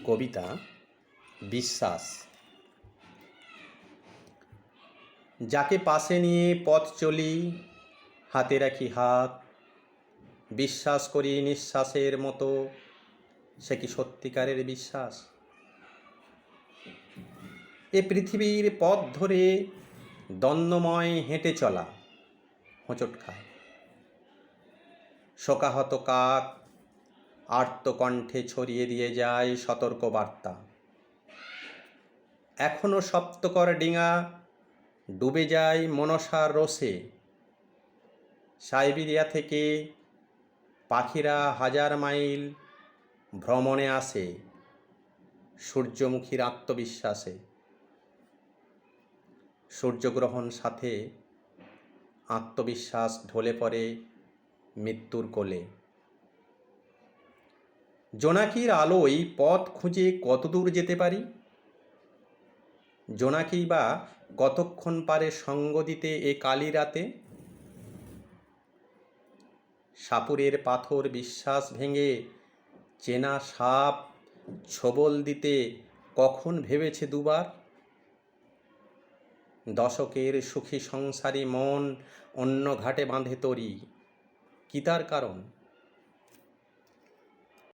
কবিতা বিশ্বাস। যাকে পাশে নিয়ে পথ চলি, হাতে রাখি হাত, বিশ্বাস করি নিঃশ্বাসের মতো, সে কি সত্যিকারের বিশ্বাস? এ পৃথিবীর পথ ধরে দ্বন্দ্বময় হেঁটে চলা হোঁচট খায়। শোকাহত কাক আর্তকণ্ঠে ছড়িয়ে দিয়ে যায় সতর্ক বার্তা। এখনো সপ্তকর ডিঙা ডুবে যায় মনসার রোষে। সাইবেরিয়া থেকে পাখিরা হাজার মাইল ভ্রমণে আসে সূর্যমুখীর আত্মবিশ্বাসে। সূর্যগ্রহণ সাথে আত্মবিশ্বাস ঢলে পড়ে মৃত্যুর কোলে। জোনাকির আলোয় পথ খুঁজে কতদূর যেতে পারি? জোনাকি বা কতক্ষণ পারে সঙ্গ দিতে এ কালি রাতে? সাপুরের পাথর বিশ্বাস ভেঙে চেনা সাপ ছোবল দিতে কখন ভেবেছে দুবার? দশকের সুখী সংসারী মন অন্য ঘাটে বাঁধে তরি, কি তার কারণ?